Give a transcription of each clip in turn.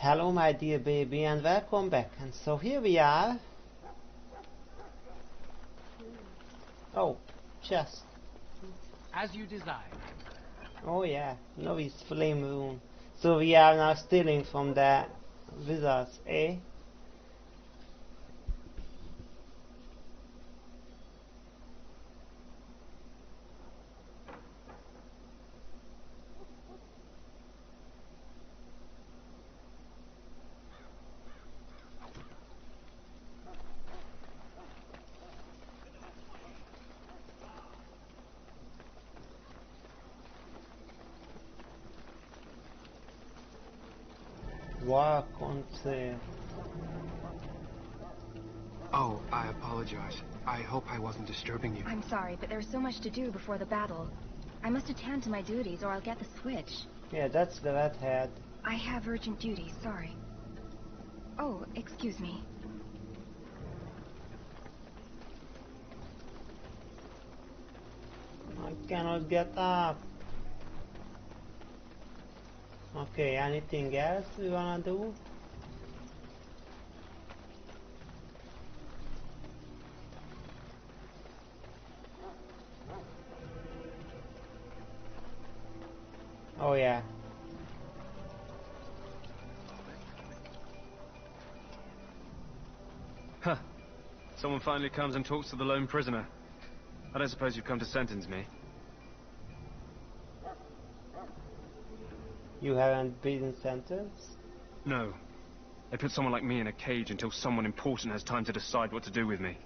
Hello my dear baby and welcome back. And so here we are. Oh, chest. As you desire. Oh yeah, Novi's flame room. So we are now stealing from the wizards, eh? War concert. Oh, I apologize. I hope I wasn't disturbing you. I'm sorry, but there's so much to do before the battle. I must attend to my duties or I'll get the switch. Yeah, that's the redhead. I have urgent duties, sorry. Oh, excuse me. I cannot get up. Okay, anything else we wanna do? Oh yeah. Huh. Someone finally comes and talks to the lone prisoner. I don't suppose you've come to sentence me. You haven't been sentenced? No. They put someone like me in a cage until someone important has time to decide what to do with me.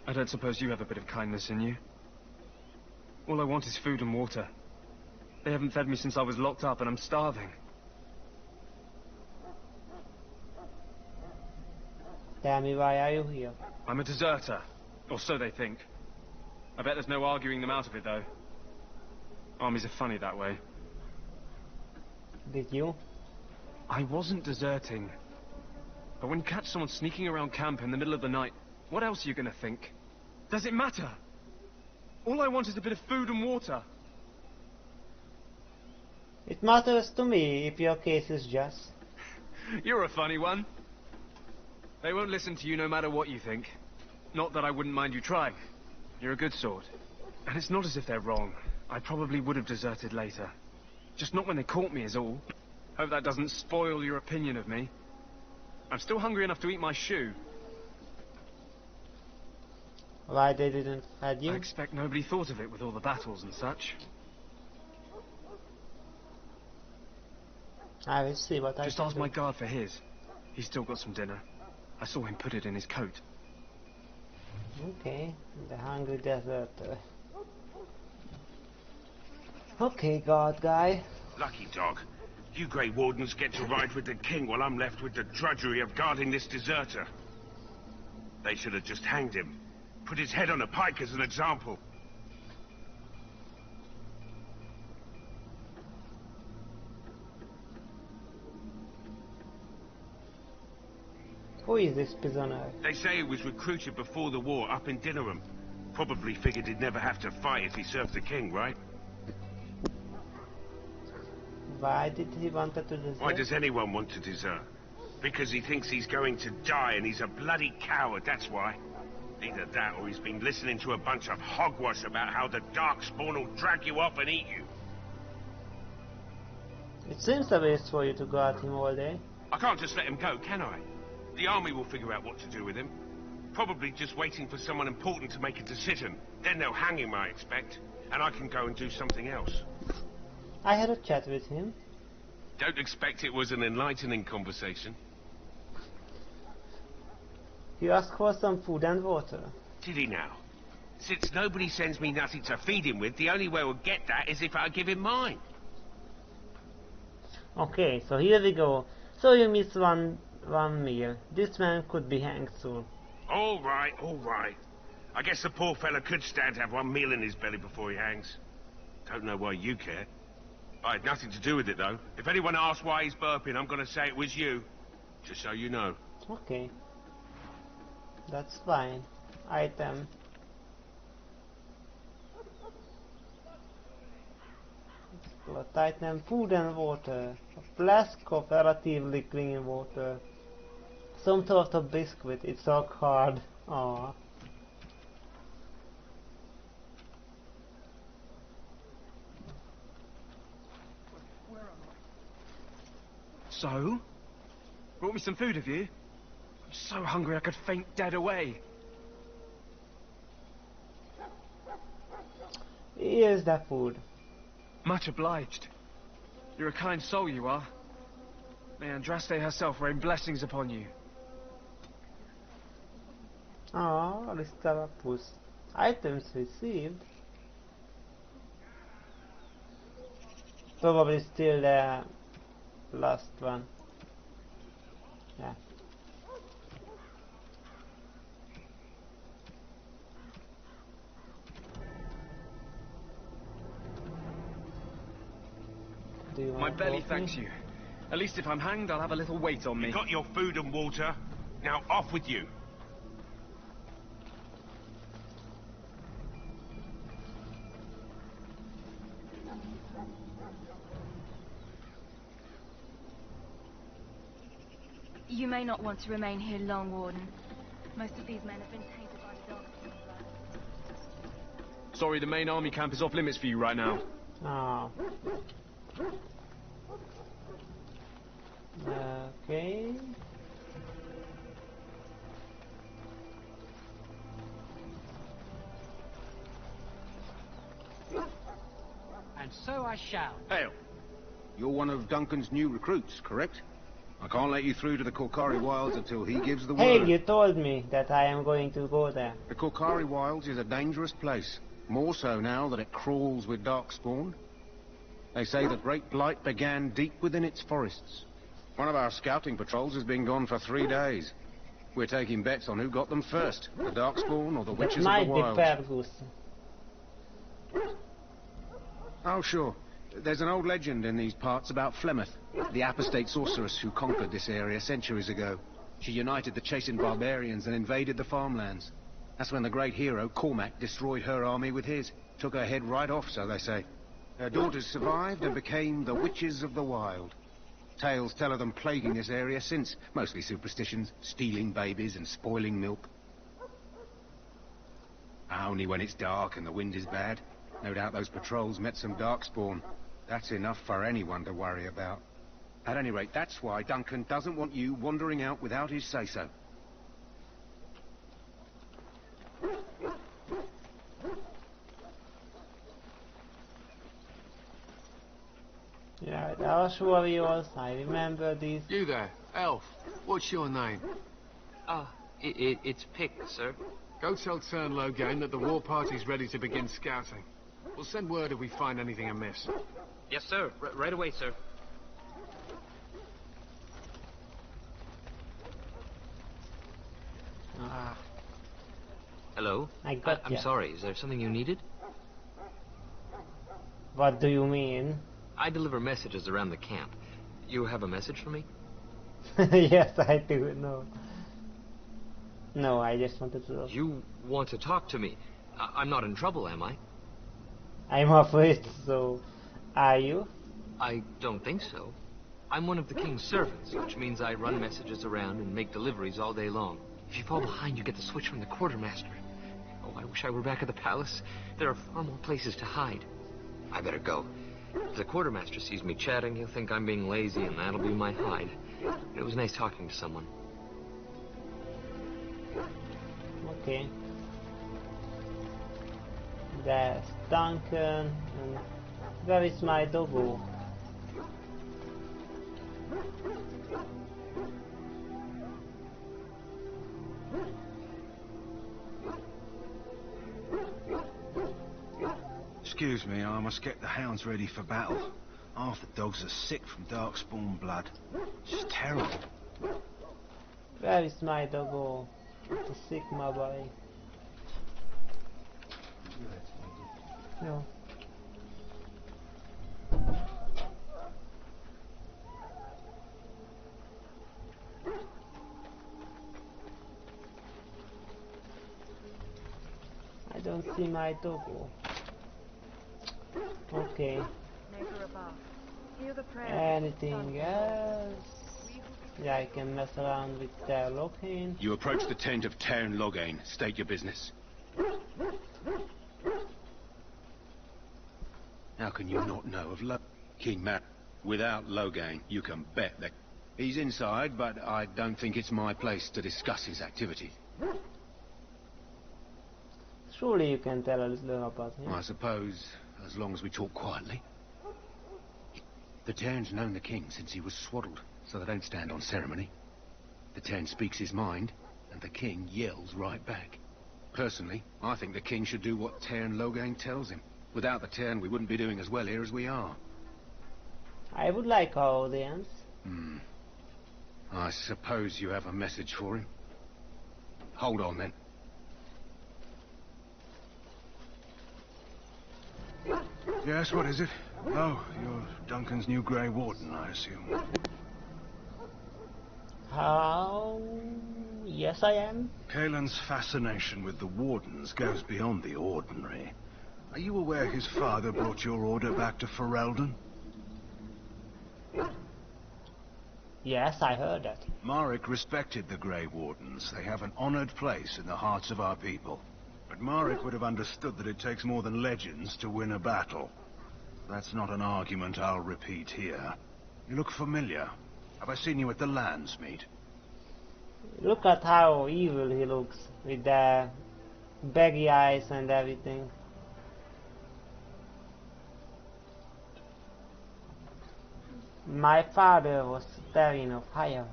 I don't suppose you have a bit of kindness in you? All I want is food and water. They haven't fed me since I was locked up and I'm starving. Tell me, why are you here? I'm a deserter. Or so they think. I bet there's no arguing them out of it, though. Armies are funny that way. Did you? I wasn't deserting. But when you catch someone sneaking around camp in the middle of the night, what else are you gonna think? Does it matter? All I want is a bit of food and water. It matters to me if your case is just. You're a funny one. They won't listen to you no matter what you think. Not that I wouldn't mind you trying. You're a good sort. And it's not as if they're wrong. I probably would have deserted later. Just not when they caught me is all. Hope that doesn't spoil your opinion of me. I'm still hungry enough to eat my shoe. Why they didn't feed you? I expect nobody thought of it with all the battles and such. I will see what I Just can ask do. my guard for his. He's still got some dinner. I saw him put it in his coat. Okay, the hungry deserter. Okay, guard guy. Lucky dog. You Grey Wardens get to ride with the king while I'm left with the drudgery of guarding this deserter. They should have just hanged him. Put his head on a pike as an example. Who is this prisoner? They say he was recruited before the war up in Dinnerham. Probably figured he'd never have to fight if he served the king, right? Why did he want to desert? Why does anyone want to desert? Because he thinks he's going to die and he's a bloody coward, that's why. Either that or he's been listening to a bunch of hogwash about how the Darkspawn will drag you off and eat you. It seems a waste for you to guard him all day. I can't just let him go, can I? The army will figure out what to do with him. Probably just waiting for someone important to make a decision. Then they'll hang him, I expect. And I can go and do something else. I had a chat with him. Don't expect it was an enlightening conversation. He asked for some food and water. Did he now? Since nobody sends me nothing to feed him with, the only way we'll get that is if I give him mine. Okay, so here we go. So you miss one meal. This man could be hanged soon. All right, all right. I guess the poor fella could stand to have one meal in his belly before he hangs. Don't know why you care. I had nothing to do with it, though. If anyone asks why he's burping, I'm going to say it was you. Just so you know. Okay. That's fine. Item. chocolate item, food and water, a flask of relatively clean water, some sort of biscuit. It's all hard. Aww. So? Brought me some food, have you? I'm so hungry I could faint dead away. Here's the food. Much obliged. You're a kind soul, you are. May Andraste herself rain blessings upon you. Ah, Aristarchus. Items received. Probably still the last one. Yeah. Do you My want belly coffee? thanks you. At least if I'm hanged, I'll have a little weight on me. You got your food and water. Now off with you. You may not want to remain here long, Warden. Most of these men have been tainted by the Darkspawn blood. Sorry, the main army camp is off limits for you right now. Ah. Okay. And so I shall. Hail. You're one of Duncan's new recruits, correct? I can't let you through to the Korkari Wilds until he gives the Hey, word. you told me that I am going to go there. The Korkari Wilds is a dangerous place. More so now that it crawls with Darkspawn. They say the Great Blight began deep within its forests. One of our scouting patrols has been gone for 3 days. We're taking bets on who got them first, the Darkspawn or the That Witches of might the be Wilds. Fergus. Oh, sure. There's an old legend in these parts about Flemeth, the apostate sorceress who conquered this area centuries ago. She united the chasing barbarians and invaded the farmlands. That's when the great hero, Cormac, destroyed her army with his. Took her head right off, so they say. Her daughters survived and became the Witches of the Wild. Tales tell of them plaguing this area since, mostly superstitions, stealing babies and spoiling milk. Only when it's dark and the wind is bad. No doubt those patrols met some Darkspawn. That's enough for anyone to worry about. At any rate, that's why Duncan doesn't want you wandering out without his say-so. Yeah, that was warriors. I remember this. You there, elf. What's your name? It's Pick, sir. Go tell Turn Logain that the war party's ready to begin scouting. We'll send word if we find anything amiss. Yes, sir. Right away, sir. Hello? I got I'm ya. sorry. Is there something you needed? What do you mean? I deliver messages around the camp. You have a message for me? Yes, I do. No, I just wanted to. You want to talk to me? I'm not in trouble, am I? I'm afraid so. Are you? I don't think so. I'm one of the king's servants, which means I run messages around and make deliveries all day long. If you fall behind, you get the switch from the quartermaster. Oh, I wish I were back at the palace. There are far more places to hide. I better go. If the quartermaster sees me chatting, he'll think I'm being lazy, and that'll be my hide. It was nice talking to someone. Okay. There's Duncan, and where is my doggo? Excuse me, I must get the hounds ready for battle. Half the dogs are sick from Darkspawn blood. It's terrible. Where is my doggo? It's a Sigma boy. No. I don't see my doggo. Okay. over above. Hear the prayer. Anything else? Yeah, I can mess around with Loghain. You approach the tent of Tairn Loghain. State your business. How can you not know of King Mar? Without Loghain, you can bet that he's inside, but I don't think it's my place to discuss his activity. Surely you can tell a little about him. I suppose, as long as we talk quietly. The Tairn's known the king since he was swaddled, so they don't stand on ceremony. The Tairn speaks his mind, and the king yells right back. Personally, I think the king should do what Tairn Loghain tells him. Without the Tairn, we wouldn't be doing as well here as we are. I would like our audience. I suppose you have a message for him. Hold on, then. Yes, what is it? Oh, you're Duncan's new Grey Warden, I assume. How? Yes, I am. Kaelin's fascination with the Wardens goes beyond the ordinary. Are you aware his father brought your order back to Ferelden? Yes, I heard that. Marek respected the Grey Wardens. They have an honored place in the hearts of our people. But Marek would have understood that it takes more than legends to win a battle. That's not an argument I'll repeat here. You look familiar. Have I seen you at the Landsmeet? Look at how evil he looks, with the baggy eyes and everything. My father was Terran of Higher.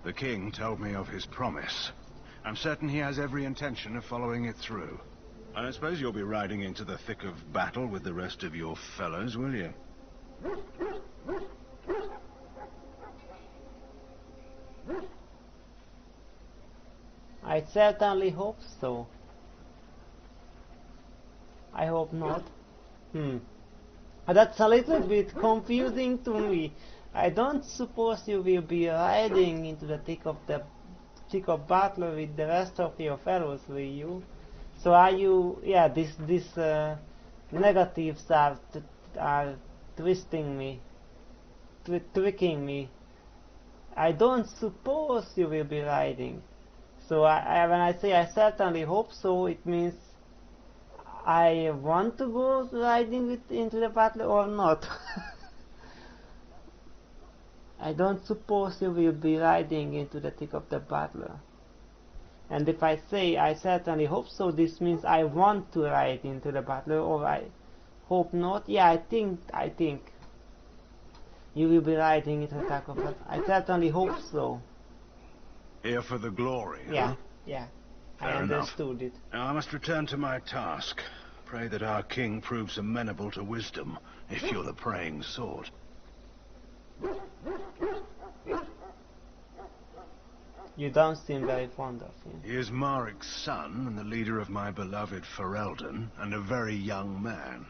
The king told me of his promise. I'm certain he has every intention of following it through. I suppose you'll be riding into the thick of battle with the rest of your fellows, will you? I certainly hope so. I hope not. That's a little bit confusing to me. I don't suppose you will be riding into the thick of battle with the rest of your fellows, will you? So are you? Yeah, these negatives are twisting me, tricking me. I don't suppose you will be riding. So when I say I certainly hope so, it means I want to go riding into the battle or not. I don't suppose you will be riding into the thick of the battle. And if I say I certainly hope so, this means I want to ride into the battle, or I hope not. Yeah, I think you will be riding into the thick of the battle. I certainly hope so. Here for the glory, Yeah, huh? yeah. Fair I enough. understood it. Now I must return to my task. Pray that our king proves amenable to wisdom, if you're the praying sort. You don't seem very fond of him. He is Marek's son, and the leader of my beloved Ferelden, and a very young man.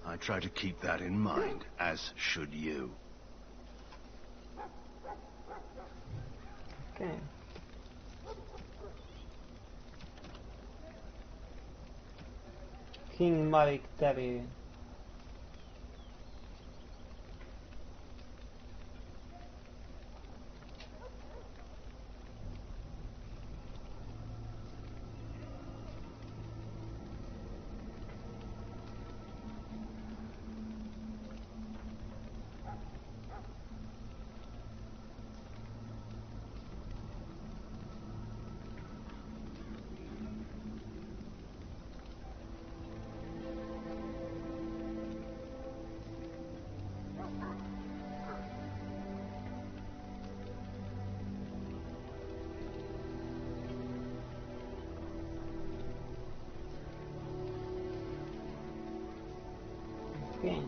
I try to keep that in mind, as should you. Okay. King Marek Terry. Okay.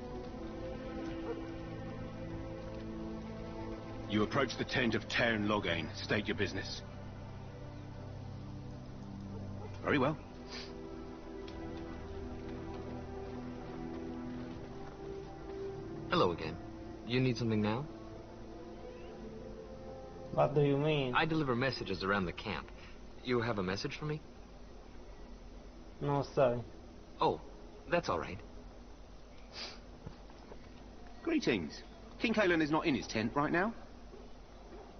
You approach the tent of Tairn Loghain. State your business. Very well. Hello again. You need something now? What do you mean? I deliver messages around the camp. You have a message for me? No, sorry. Oh, that's all right. Greetings. King Kaelan is not in his tent right now.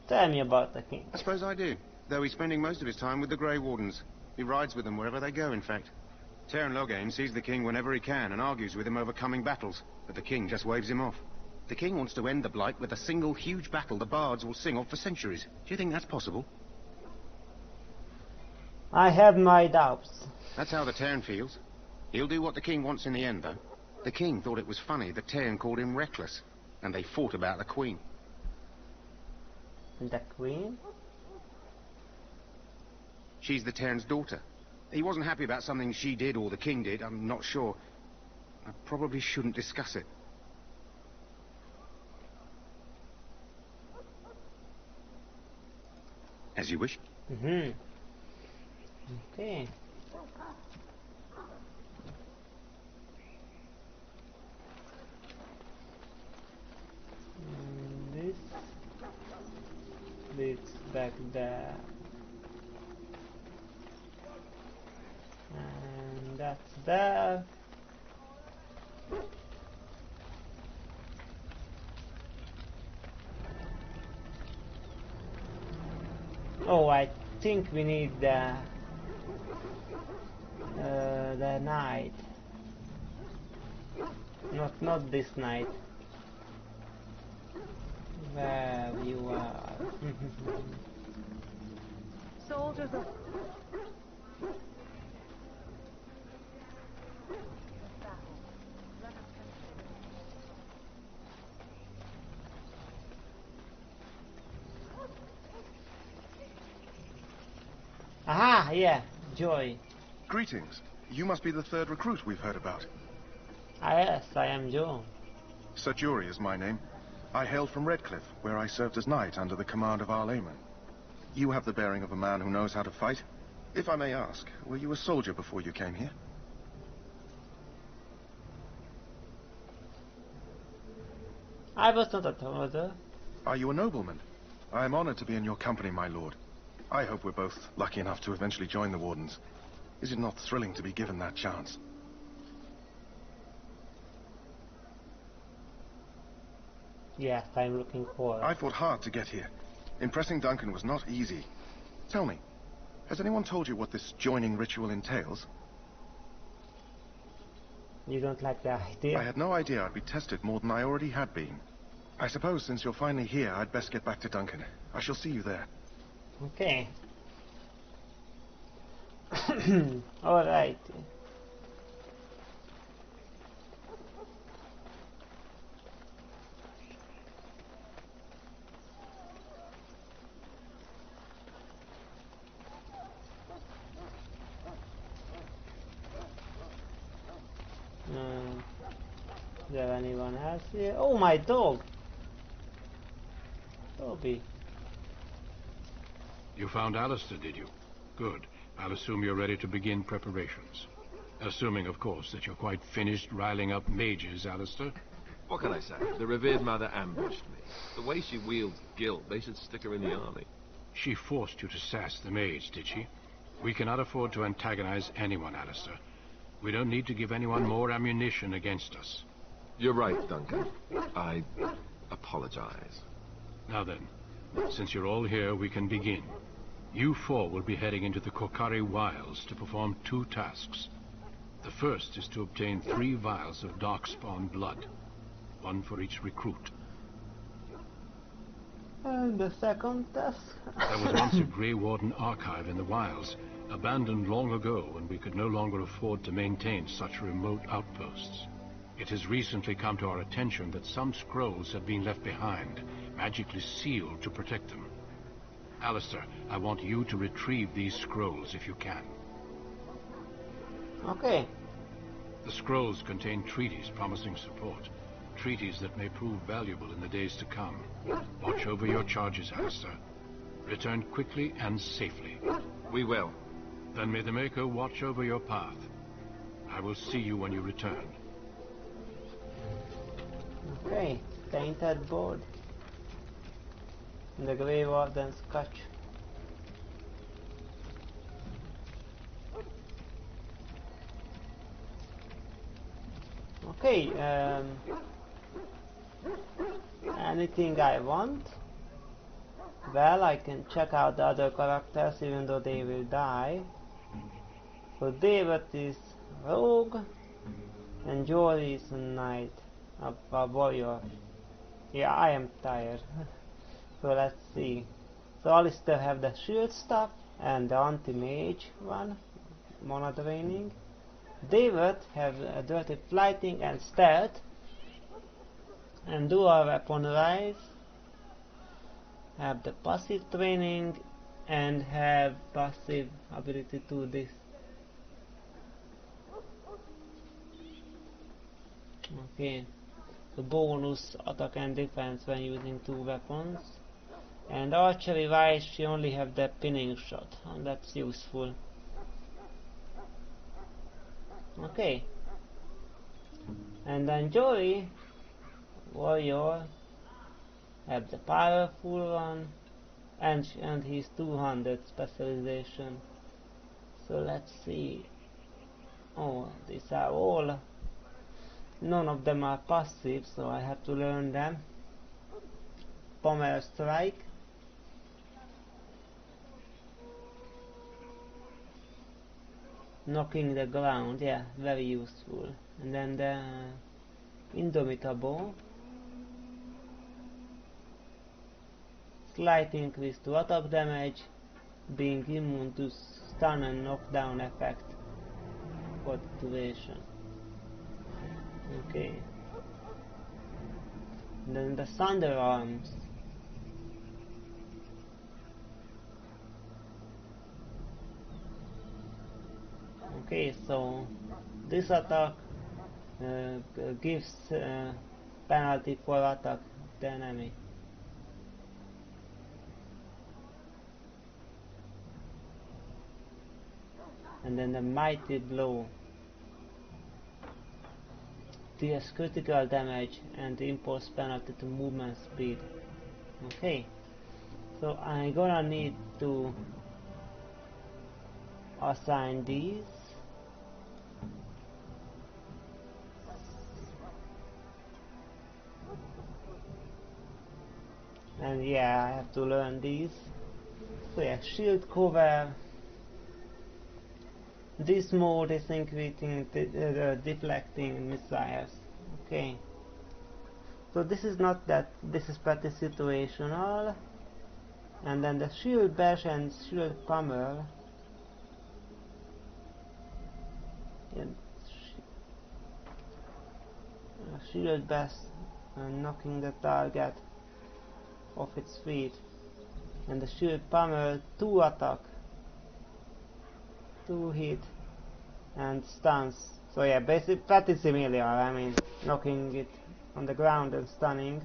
Tell me about the king. I suppose I do, though he's spending most of his time with the Grey Wardens. He rides with them wherever they go, in fact. Teyrn Loghain sees the king whenever he can and argues with him over coming battles, but the king just waves him off. The king wants to end the Blight with a single huge battle the bards will sing of for centuries. Do you think that's possible? I have my doubts. That's how the Teyrn feels. He'll do what the king wants in the end, though. The king thought it was funny that Teyrn called him reckless, and they fought about the queen. The queen? She's the Teyrn's daughter. He wasn't happy about something she did or the king did, I'm not sure. I probably shouldn't discuss it. As you wish. Okay. This leads back there. And that's there. Oh, I think we need the knight. Not this knight. Where you are. Soldiers of... Aha, yeah, Joy. Greetings. You must be the third recruit we've heard about. Ah, yes, I am Joe. Sir Jury is my name. I hail from Redcliffe, where I served as knight under the command of Arl Eamon. You have the bearing of a man who knows how to fight. If I may ask, were you a soldier before you came here? I was not a soldier. Are you a nobleman? I am honored to be in your company, my lord. I hope we're both lucky enough to eventually join the Wardens. Is it not thrilling to be given that chance? Yes, I'm looking forward. I fought hard to get here. Impressing Duncan was not easy. Tell me, has anyone told you what this joining ritual entails? You don't like the idea? I had no idea I'd be tested more than I already had been. I suppose since you're finally here, I'd best get back to Duncan. I shall see you there. Okay. Alright. Is there anyone else here? Oh, my dog! Toby. You found Alistair, did you? Good. I'll assume you're ready to begin preparations. Assuming, of course, that you're quite finished riling up mages, Alistair. What can I say? The revered mother ambushed me. The way she wields guilt, they should stick her in the army. She forced you to sass the mage, did she? We cannot afford to antagonize anyone, Alistair. We don't need to give anyone more ammunition against us. You're right, Duncan. I apologize. Now then, since you're all here, we can begin. You four will be heading into the Korcari Wilds to perform 2 tasks. The first is to obtain 3 vials of Darkspawn blood, 1 for each recruit. And the second task? There was once a Grey Warden archive in the wilds, abandoned long ago when we could no longer afford to maintain such remote outposts. It has recently come to our attention that some scrolls have been left behind, magically sealed to protect them. Alistair, I want you to retrieve these scrolls if you can. Okay. The scrolls contain treaties promising support. Treaties that may prove valuable in the days to come. Watch over your charges, Alistair. Return quickly and safely. We will. Then may the Maker watch over your path. I will see you when you return. Okay, tainted board. The Grey Warden's Scotch. Okay, anything I want. Well, I can check out the other characters even though they will die. So David is rogue and Jory is a knight, a warrior. Yeah, I am tired. So let's see. So Alistair have the shield stuff and the anti-mage one, mana draining. David have dirty fighting and stealth and dual weapon rise. Have the passive training and have passive ability to this. Okay, the bonus attack and defense when using 2 weapons. And archery wise she only have the pinning shot, and that's useful. Okay. And then Jory, warrior, have the powerful one and his 200 specialization. So let's see. Oh, these are all, none of them are passive, so I have to learn them. Pommel strike, knocking the ground, yeah, very useful. And then the indomitable, slight increase to attack damage, being immune to stun and knockdown effect for the duration. Okay. And then the thunder arms. Okay, so this attack gives penalty for attack the enemy. And then the mighty blow deals critical damage and impose penalty to movement speed. Okay, so I'm gonna need to assign these. And yeah, I have to learn these. So yeah, shield cover. This mode is increasing deflecting missiles. Okay. So this is not that, this is pretty situational. And then the shield bash and shield pummel. And shield bash knocking the target off its feet. And the shield pummel 2 attack, 2 hit and stuns. So yeah, basically pretty similar. I mean, knocking it on the ground and stunning.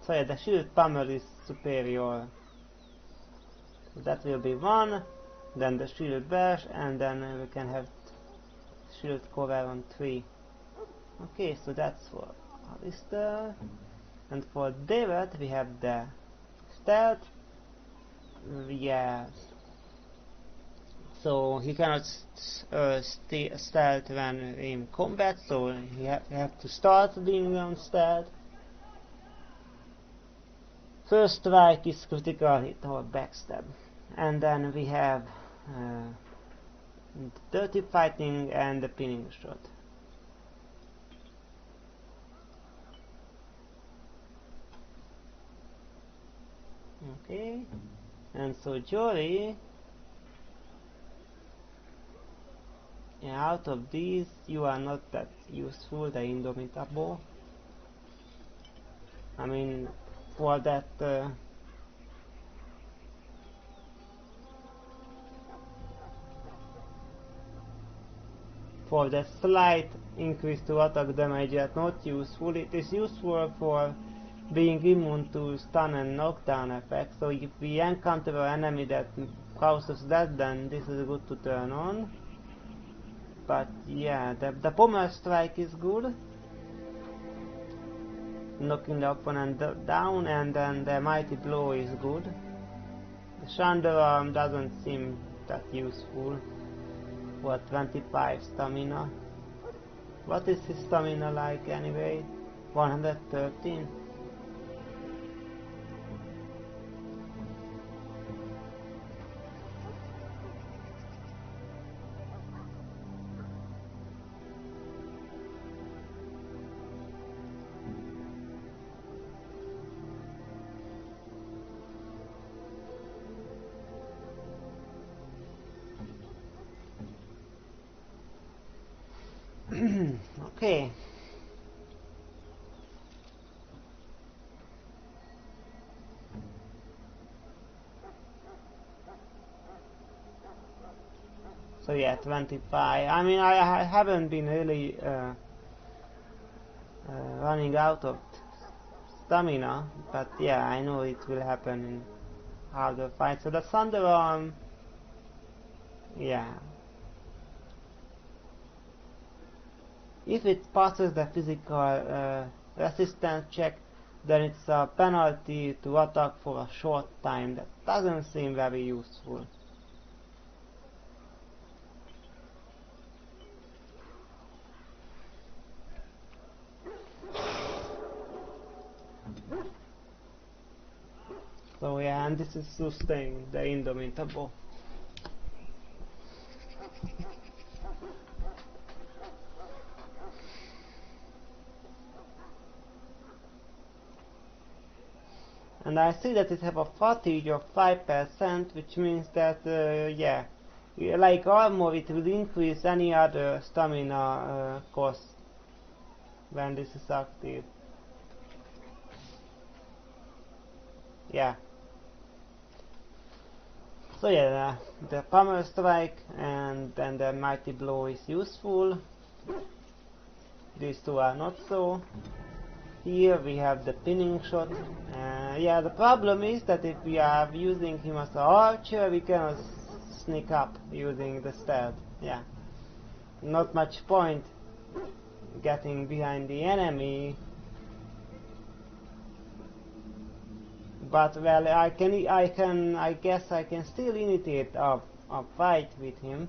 So yeah, the shield pummel is superior. So that will be 1. Then the shield bash, and then we can have shield cover on 3. Okay, so that's for Alistair. And for David we have the stealth. Yes. So he cannot stealth when in combat, so he have to start being on stealth. First strike is critical hit or backstab. And then we have dirty fighting and the pinning shot. Okay, and so Jory, out of these you are not that useful, the indomitable. I mean, for that for the slight increase to attack damage, that's not useful. It is useful for being immune to stun and knockdown effects. So if we encounter an enemy that causes that, then this is good to turn on. But yeah, the pommel strike is good, knocking the opponent down, and then the mighty blow is good. The thunder arm doesn't seem that useful for 25 stamina. What is his stamina like anyway? 113? Okay. So yeah, 25. I mean, I haven't been really running out of stamina, but yeah, I know it will happen in harder fights. So the Thunder Arm, yeah. If it passes the physical resistance check, then it's a penalty to attack for a short time. That doesn't seem very useful. So yeah, and this is Sustain, the Indomitable. And I see that it have a fatigue of 5%, which means that, yeah, like armor, it will increase any other stamina cost when this is active. Yeah. So yeah, the Pummel Strike and then the Mighty Blow is useful. These two are not so. Here we have the Pinning Shot. Yeah, the problem is that if we are using him as an archer, we cannot sneak up using the stealth. Yeah. Not much point getting behind the enemy. But well, I guess I can still initiate a fight with him.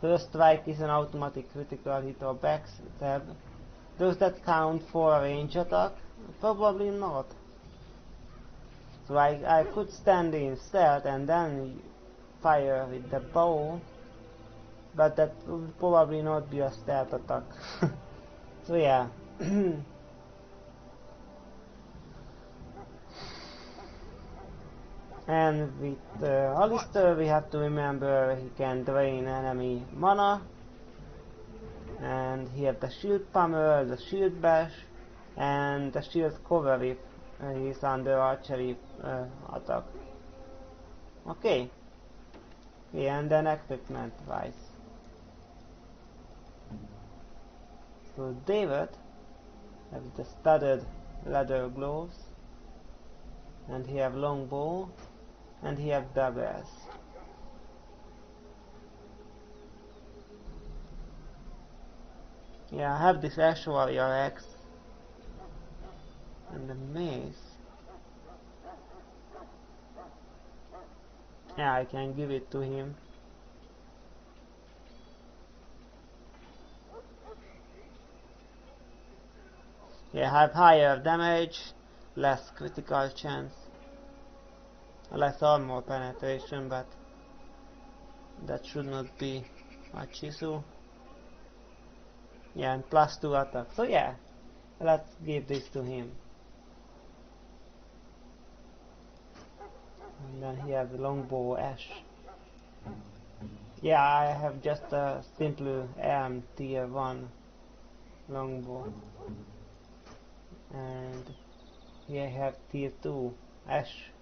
First Strike is an automatic critical hit or backstab. Does that count for a range attack? Probably not. So I could stand in stealth and then fire with the bow, but that would probably not be a stealth attack. So yeah. And with Alistair we have to remember he can drain enemy mana. And he has the Shield Pummel, the Shield Bash, and the Shield Cover if he's under archery attack. Okay. Yeah, and then equipment wise. So David has the studded leather gloves, and he have long bow, and he have daggers. Yeah, I have this Ash Warrior axe and the mace. Yeah, I can give it to him. Yeah, I have higher damage, less critical chance, less armor penetration, but that should not be much issue. Yeah, and +2 attack. So yeah, let's give this to him. And then he has longbow Ash. Yeah, I have just a simple tier 1 longbow. And here I have tier 2 Ash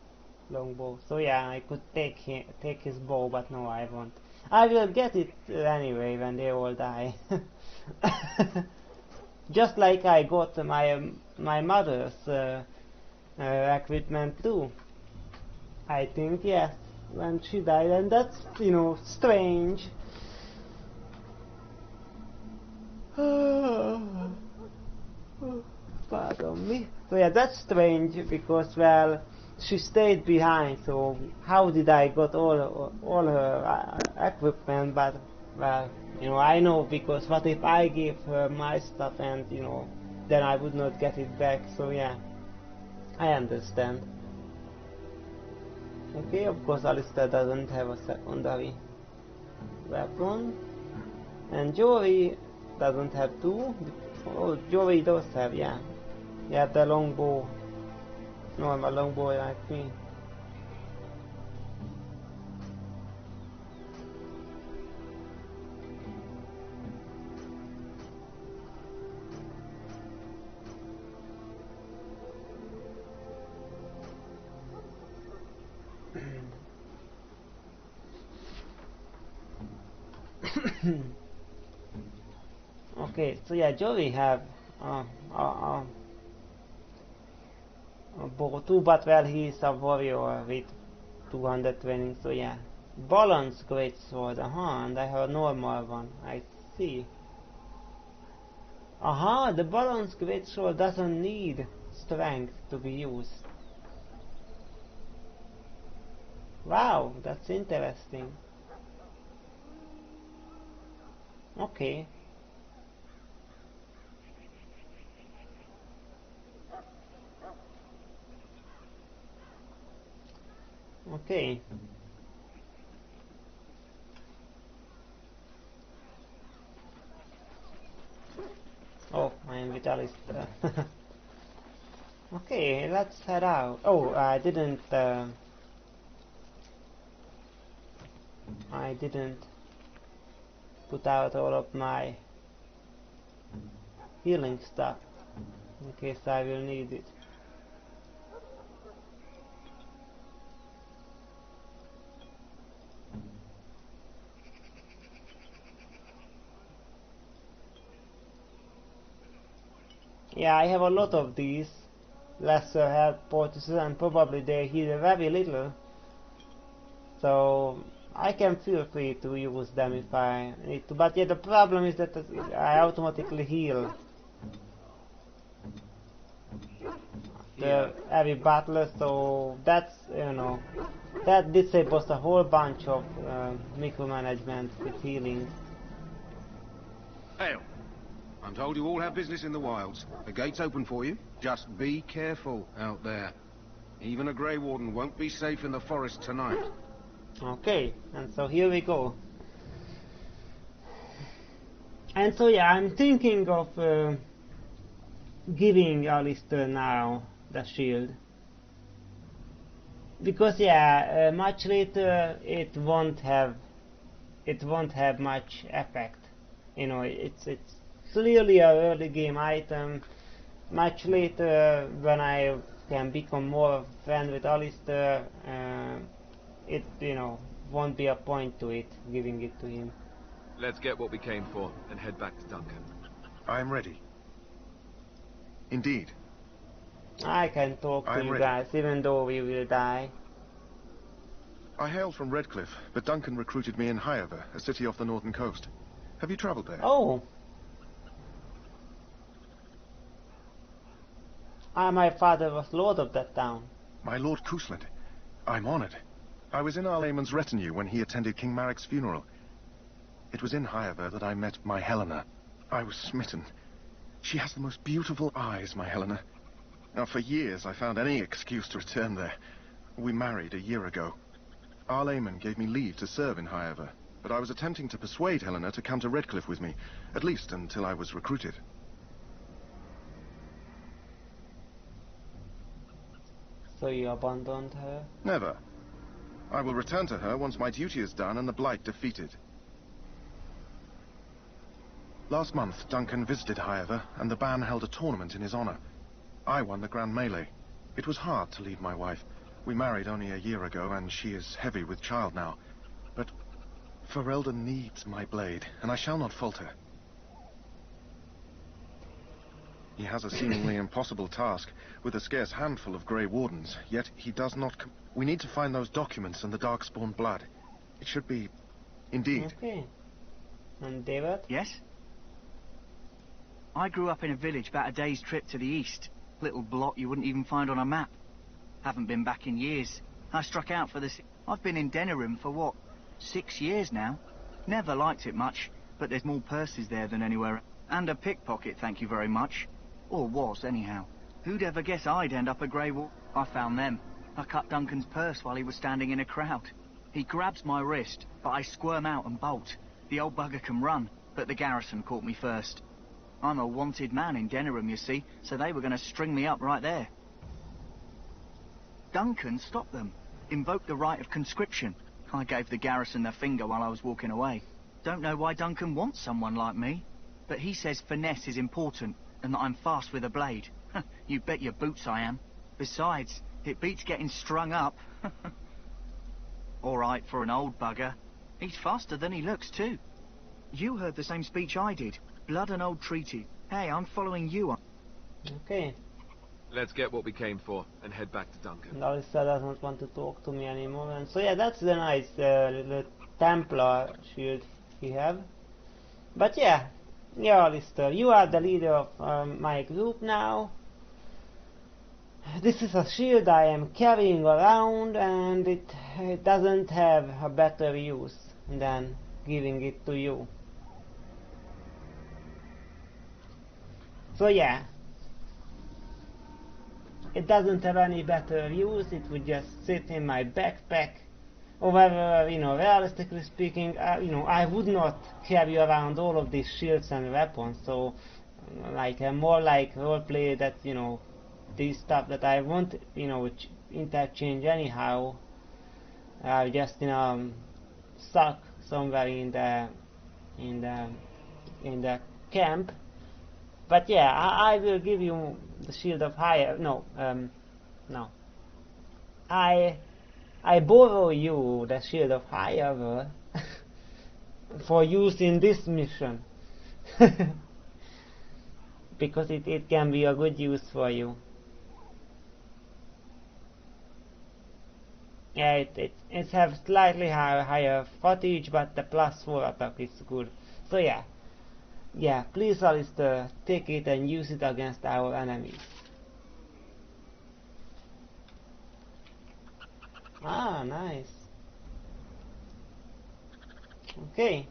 longbow. So yeah, I could take his bow, but no, I won't. I will get it anyway when they all die. Just like I got my mother's equipment too. I think, yes, when she died, and that's, you know, strange. Pardon me. So yeah, that's strange because, well, she stayed behind. So how did I got all her equipment? But well, you know, I know, because what if I give her my stuff and, you know, then I would not get it back, so yeah, I understand. Okay, of course Alistair doesn't have a secondary weapon, and Jory doesn't have two. Oh, Jory does have, yeah. He had the longbow, normal longbow like me. Okay, so yeah, Jory have a bow too, but well, he's a warrior with 200 training, so yeah. Balance great sword, and I have a normal one, I see. The balance great sword doesn't need strength to be used. Wow, that's interesting. Okay. Okay. Oh, I am with Alistair. Okay, let's head out. Oh, I didn't put out all of my healing stuff in case I will need it. Yeah, I have a lot of these lesser health poultices, and probably they heal very little, so I can feel free to use them if I need to. But yeah, the problem is that I automatically heal the heavy battler, so that's, you know, that disables a whole bunch of micromanagement with healing. Hail. I'm told you all have business in the wilds. The gate's open for you. Just be careful out there. Even a Grey Warden won't be safe in the forest tonight. Okay, and so here we go. And so yeah, I'm thinking of giving Alistair now the shield. Because yeah, much later it won't have much effect. You know, it's clearly a early game item. Much later, when I can become more friend with Alistair, it, you know, won't be a point to it, giving it to him. Let's get what we came for and head back to Duncan. I'm ready. Indeed. I can talk to you guys, even though we will die. I hail from Redcliffe, but Duncan recruited me in Highover, a city off the northern coast. Have you traveled there? Oh. My father was lord of that town. My Lord Cousland. I'm honored. I was in Arl Eamon's retinue when he attended King Maric's funeral. It was in Highover that I met my Helena. I was smitten. She has the most beautiful eyes, my Helena. Now, for years I found any excuse to return there. We married a year ago. Arl Eamon gave me leave to serve in Highover, but I was attempting to persuade Helena to come to Redcliffe with me, at least until I was recruited. So you abandoned her? Never. I will return to her once my duty is done and the Blight defeated. Last month, Duncan visited Highover, and the band held a tournament in his honor. I won the Grand Melee. It was hard to leave my wife. We married only a year ago, and she is heavy with child now. But Ferelden needs my blade, and I shall not falter. He has a seemingly impossible task, with a scarce handful of Grey Wardens, yet he does not... We need to find those documents and the Darkspawn blood. It should be... Indeed. Okay. And David? Yes? I grew up in a village about a day's trip to the east. Little blot you wouldn't even find on a map. Haven't been back in years. I struck out for this... I've been in Denerim for what, 6 years now? Never liked it much, but there's more purses there than anywhere. And a pickpocket, thank you very much. Or was, anyhow. Who'd ever guess I'd end up a Grey Wall? I found them. I cut Duncan's purse while he was standing in a crowd. He grabs my wrist, but I squirm out and bolt. The old bugger can run, but the garrison caught me first. I'm a wanted man in Denerim, you see, so they were going to string me up right there. Duncan stopped them, invoked the right of conscription. I gave the garrison the finger while I was walking away. Don't know why Duncan wants someone like me, but he says finesse is important, and that I'm fast with a blade. You bet your boots I am. Besides, it beats getting strung up. All right for an old bugger. He's faster than he looks, too. You heard the same speech I did. Blood and old treaty. Hey, I'm following you on. Okay. Let's get what we came for and head back to Duncan. Alistair doesn't want to talk to me anymore, and so yeah, that's the nice little Templar shield we have. But yeah, Alistair, you are the leader of my group now. This is a shield I am carrying around, and it doesn't have a better use than giving it to you. So yeah, it doesn't have any better use. It would just sit in my backpack. However, you know, realistically speaking, you know, I would not carry around all of these shields and weapons. So, like, more like roleplay that, you know, these stuff that I won't, you know, interchange anyhow, just, you know, stuck somewhere in the camp. But yeah, I will give you the shield of higher. No. I borrow you the shield of higher for use in this mission. Because it can be a good use for you. Yeah, it has slightly higher footage, but the +4 attack is good. So yeah. Yeah, please Alistair, take it and use it against our enemies. Ah, nice. Okay.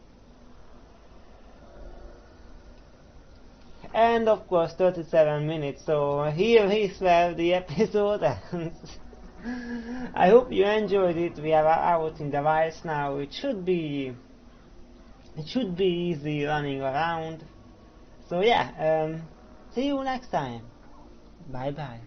And of course 37 minutes, so here is where the episode ends. I hope you enjoyed it. We are out in the wilds now. It should be easy running around. So yeah, see you next time. Bye bye.